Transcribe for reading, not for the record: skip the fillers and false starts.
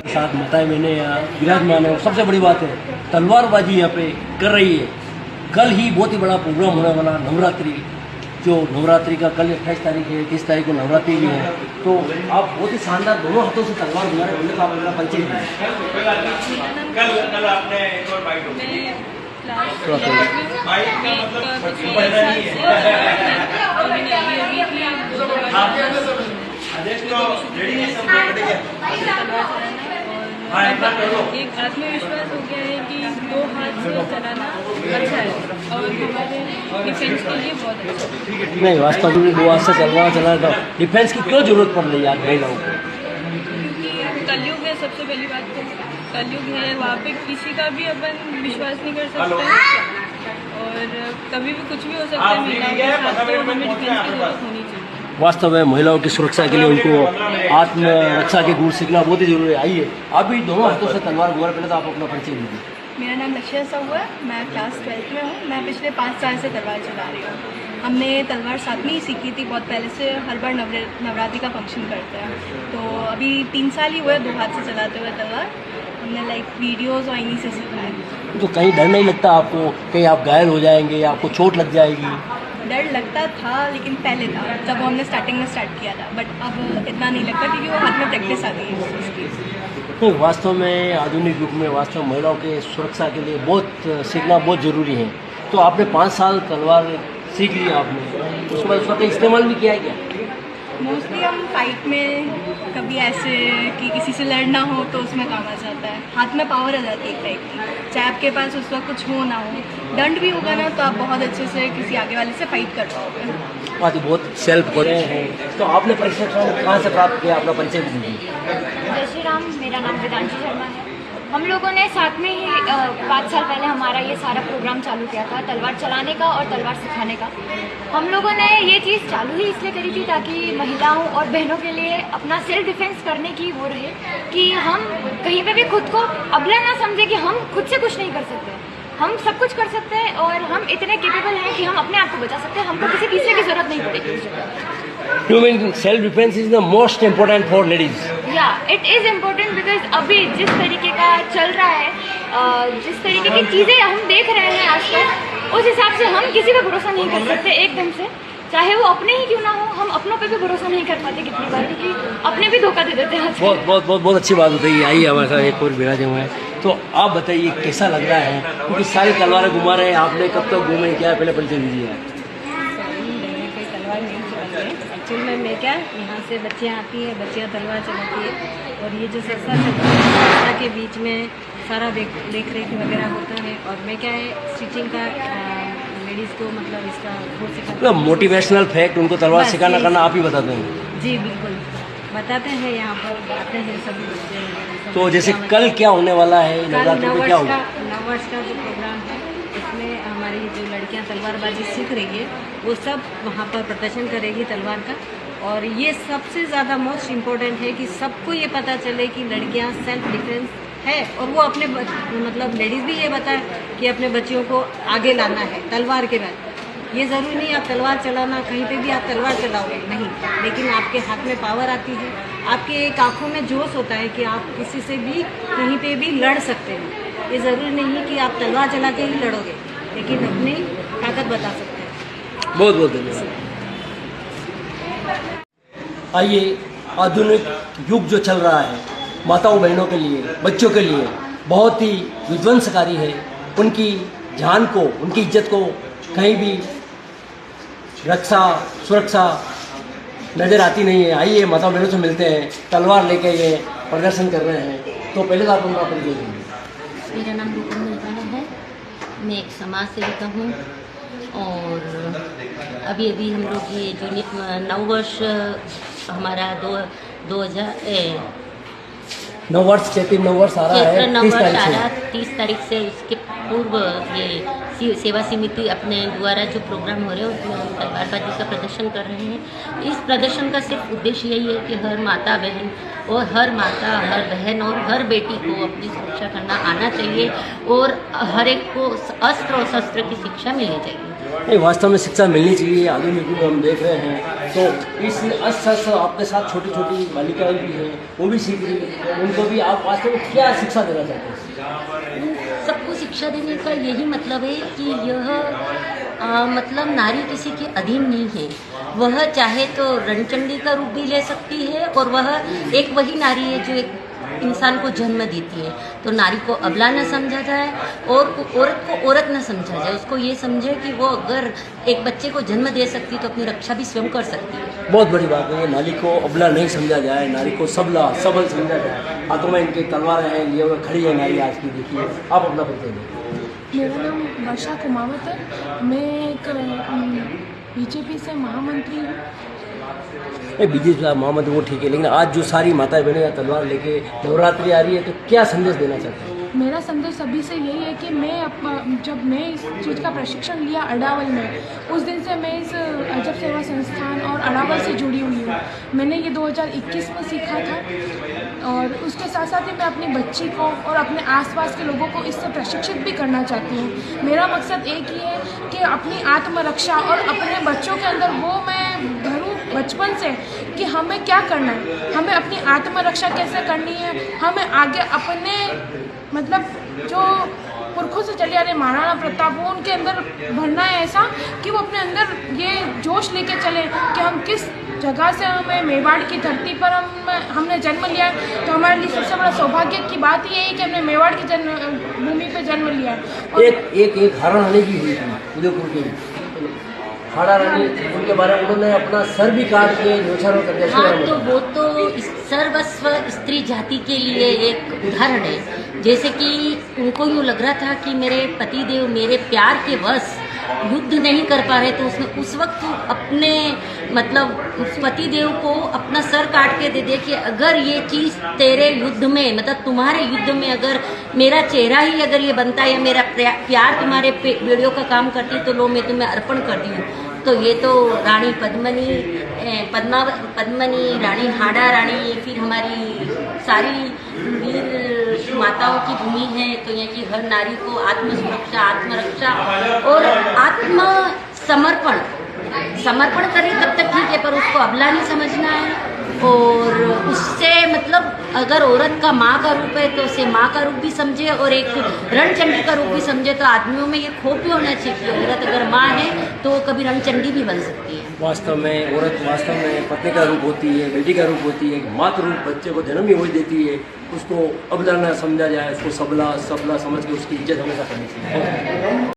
साथ माताएं मैंने यहाँ विराजमान है। सबसे बड़ी बात है तलवारबाजी यहाँ पे कर रही है। कल ही बहुत ही बड़ा प्रोग्राम होने वाला नवरात्रि, जो नवरात्रि का कल 28 तारीख है, 30 तारीख को नवरात्रि भी है। तो आप बहुत ही शानदार दोनों हाथों से तलवार बुला रहे हैं, तो आप अपना परिचय दीजिए। एक आत्मविश्वास हो गया है कि दो हाथ से चलाना अच्छा है और हमारे डिफेंस के लिए बहुत अच्छा है। नहीं, वास्तव में दो हाथ से तलवार चलाना तो डिफेंस की क्यों जरूरत पड़ रही है आज महिलाओं को? क्योंकि कलयुग है, सबसे पहली बात तो कलयुग है, वहाँ पे किसी का भी अपन विश्वास नहीं कर सकते और कभी भी कुछ भी हो सकता है। महिलाओं के साथ तो हमें डिफेंस की जरूरत होनी चाहिए। वास्तव में महिलाओं की सुरक्षा के लिए उनको आत्मरक्षा के गुण सीखना बहुत ही जरूरी है। आइए आप भी दोनों हाथों से तलवार बुला, पहले तो आप अपना परिचय दीजिए। मेरा नाम लक्ष्य साहू है, मैं क्लास 12th में हूँ। मैं पिछले 5 साल से तलवार चला रही हूँ। हमने तलवार साथ में ही सीखी थी, बहुत पहले से हर बार नवरात्रि का फंक्शन करते हैं। तो अभी 3 साल ही हुए दो हाथ से चलाते हुए तलवार। हमने वीडियोज़ और इन्हीं से सीखा है। तो कहीं डर नहीं लगता आपको कहीं आप घायल हो जाएंगे, आपको चोट लग जाएगी? डर लगता था, लेकिन पहले था जब हमने स्टार्टिंग में स्टार्ट किया था, बट अब इतना नहीं लगता क्योंकि वो हाथ में प्रैक्टिस आ गई है उस चीज़ की। नहीं, वास्तव में आधुनिक युग में वास्तव में महिलाओं के सुरक्षा के लिए बहुत सीखना बहुत ज़रूरी है। तो आपने 5 साल तलवार सीख लिया आपने, उसके बाद उसका कहीं इस्तेमाल भी किया है क्या? मोस्टली हम फाइट में कभी ऐसे कि किसी से लड़ना हो तो उसमें काम आ जाता है। हाथ में पावर आ जाती है एक टाइप की, चाहे आपके पास उस वक्त कुछ हो ना हो, दंड भी होगा ना तो आप बहुत अच्छे से किसी आगे वाले से फाइट कर पाओगे। बात बहुत सेल्फ कॉन्फिडेंस है। तो आपने प्रशिक्षण कहाँ से प्राप्त किया, अपना परिचय भी दीजिए। जय श्री राम, मेरा नाम वेदांशी शर्मा है। हम लोगों ने साथ में ही 5 साल पहले हमारा ये सारा प्रोग्राम चालू किया था, तलवार चलाने का और तलवार सिखाने का। हम लोगों ने ये चीज़ चालू ही इसलिए करी थी ताकि महिलाओं और बहनों के लिए अपना सेल्फ डिफेंस करने की वो रहे कि हम कहीं पे भी खुद को अबला ना समझे कि हम खुद से कुछ नहीं कर सकते। हम सब कुछ कर सकते हैं और हम इतने केपेबल हैं कि हम अपने आप को बचा सकते हैं। हमको किसी तीसरे की जरूरत नहीं पड़ेगी। You mean self-defense is the most important for ladies? या इट इज़ इम्पोर्टेंट बिकॉज अभी जिस तरीके का चल रहा है, जिस तरीके की चीज़ें हम देख रहे हैं आजकल, उस हिसाब से हम किसी पे भरोसा नहीं कर सकते एकदम से, चाहे वो अपने ही क्यों ना हो। हम अपनों पे भी भरोसा नहीं कर पाते कितनी बार, क्योंकि अपने भी धोखा दे देते हैं। बहुत अच्छी बात बताइए। आइए हमारे साथ एक और विराजे हुए हैं। तो आप बताइए कैसा लग रहा है, क्योंकि सारी तलवारें घुमा रहे हैं, आपने कब तक घूमे, क्या पहले परिचय दीजिए। तलवार नहीं चलाते हैं एक्चुअल में। मैं क्या, यहाँ से बच्चियाँ आती हैं, बच्चियाँ तलवार चलाती है और ये जो सस्ता चलता है सस्ता के बीच में सारा देख रेख वगैरह होता है। और मैं क्या है स्टिचिंग का लेडीज़ को मतलब इसका वो सिखाते हैं, मोटिवेशनल फैक्ट उनको तलवार सिखाना करना आप ही बताते हैं? जी बिल्कुल बताते हैं, यहाँ पर आते हैं सभी बच्चे। तो जैसे कल क्या होने वाला है, नवरात्रि में क्या होगा? नववर्ष का जो प्रोग्राम है उसमें हमारी जो लड़कियां तलवारबाजी सीख रही है वो सब वहाँ पर प्रदर्शन करेगी तलवार का। और ये सबसे ज़्यादा मोस्ट इम्पोर्टेंट है कि सबको ये पता चले कि लड़कियां सेल्फ डिफेंस है और वो अपने मतलब लेडीज़ भी ये बताए कि अपने बच्चियों को आगे लाना है तलवार के बाद। ये ज़रूरी नहीं आप तलवार चलाना, कहीं पे भी आप तलवार चलाओगे नहीं, लेकिन आपके हाथ में पावर आती है, आपके एक आँखों में जोश होता है कि आप किसी से भी कहीं पे भी लड़ सकते हैं। ये ज़रूरी नहीं है कि आप तलवार चला के ही लड़ोगे, लेकिन अपनी ताकत बता सकते हैं। बहुत धन्यवाद। आइए, आधुनिक युग जो चल रहा है माताओं बहनों के लिए, बच्चों के लिए बहुत ही विध्वंसकारी है। उनकी जान को, उनकी इज्जत को कहीं भी रक्षा सुरक्षा नज़र आती नहीं है। आइए माताओं बहनों से मिलते हैं, तलवार लेके ये प्रदर्शन कर रहे हैं। तो पहले तो आप उनका परिचय दीजिए। मेरा नाम रूपम मिल्खाना है, मैं एक समाज सेविका हूँ और अभी हम लोग ये जो नववर्ष हमारा 2000 चैत्र नववर्ष आ रहा है, 30 तारीख से। उसके पूर्व ये सेवा समिति अपने द्वारा जो प्रोग्राम हो रहे हैं उसमें हम तलवारबाजी का प्रदर्शन कर रहे हैं। इस प्रदर्शन का सिर्फ उद्देश्य यही है कि हर माता बहन और हर हर बेटी को अपनी सुरक्षा करना आना चाहिए और हर एक को अस्त्र और शस्त्र की शिक्षा मिलनी चाहिए। नहीं, वास्तव में शिक्षा मिलनी चाहिए। आधुनिक युग हम देख रहे हैं तो इस अस्त्र आपके साथ छोटी छोटी बालिकाएं भी हैं, वो भी सीख रही हैं, उनको भी आप वास्तव में क्या शिक्षा देना चाहते हैं? सबको शिक्षा देने का यही मतलब है कि यह मतलब नारी किसी के अधीन नहीं है। वह चाहे तो रणचंडी का रूप भी ले सकती है और वह एक वही नारी है जो एक इंसान को जन्म देती है। तो नारी को अबला न समझा जाए और औरत को औरत न समझा जाए। उसको ये समझे कि वो अगर एक बच्चे को जन्म दे सकती है तो अपनी रक्षा भी स्वयं कर सकती है। बहुत बड़ी बात है, नारी को अबला नहीं समझा जाए, नारी को सबला सबल समझा जाए। हाथों में इनके तलवार हैं, लिए हुए खड़ी है नारी आज की। देखिए आप अपना परिचय दें। मेरा नाम वर्षा कुमावत है। मैं एक बीजेपी से महामंत्री हूँ। बीजेपी का मोहम्मद वो ठीक है, लेकिन आज जो सारी माताएं बहनें या तलवार लेके नवरात्रि आ रही है तो क्या संदेश देना चाहते हैं? मेरा संदेश सभी से यही है कि जब मैं इस चीज़ का प्रशिक्षण लिया अडावल में, उस दिन से मैं इस अजब सेवा संस्थान और अडावल से जुड़ी हुई हूँ। मैंने ये 2021 में सीखा था और उसके साथ साथ ही मैं अपनी बच्ची को और अपने आसपास के लोगों को इससे प्रशिक्षित भी करना चाहती हूँ। मेरा मकसद एक ही है कि अपनी आत्मरक्षा और अपने बच्चों के अंदर वो मैं भरूँ बचपन से कि हमें क्या करना है, हमें अपनी आत्मरक्षा कैसे करनी है, हमें आगे अपने मतलब जो पुरखों से चले आ रहे महाराणा प्रताप वो उनके अंदर भरना है ऐसा कि वो अपने अंदर ये जोश लेके चले कि हम किस जगह से हमें मेवाड़ की धरती पर हमने जन्म लिया है। तो हमारे लिए सबसे बड़ा सौभाग्य की बात ये है कि हमने मेवाड़ की भूमि पे जन्म लिया है। और एक हाड़ा रानी भी हुई थी उदयपुर की, हाड़ा रानी, उनके बारे में उन्होंने अपना सर भी काट के न्योछावर कर दिया। हाँ, तो वो तो सर्वस्व स्त्री जाति के लिए एक उदाहरण है। जैसे कि उनको यूँ लग रहा था कि मेरे पतिदेव मेरे प्यार के वश युद्ध नहीं कर पा रहे, तो उसने उस वक्त अपने मतलब पतिदेव को अपना सर काट के दे दे कि अगर ये चीज़ तेरे युद्ध में मतलब तुम्हारे युद्ध में अगर मेरा चेहरा ही अगर ये बनता है या मेरा प्यार तुम्हारे बेड़ियों का काम करती तो लो मैं तुम्हें अर्पण कर दी हूँ। तो ये तो रानी पद्मनी, रानी हाड़ा रानी, फिर हमारी सारी वीर माताओं की भूमि है। तो यहाँ की हर नारी को आत्म सुरक्षा, आत्मरक्षा और समर्पण करे तब तक ठीक है, पर उसको अबला नहीं समझना है। और उससे मतलब अगर औरत का माँ का रूप है तो उसे माँ का रूप भी समझे और एक रणचंडी का रूप भी समझे। तो आदमियों में ये खोप भी होना चाहिए कि औरत अगर माँ है तो वो कभी रणचंडी भी बन सकती है। वास्तव में औरत वास्तव में पत्नी का रूप होती है, बेटी का रूप होती है, मातृ रूप बच्चे को जन्म ही वही देती है। उसको अबला न समझा जाए, उसको सबला समझ के उसकी इज्जत हमेशा करनी चाहिए।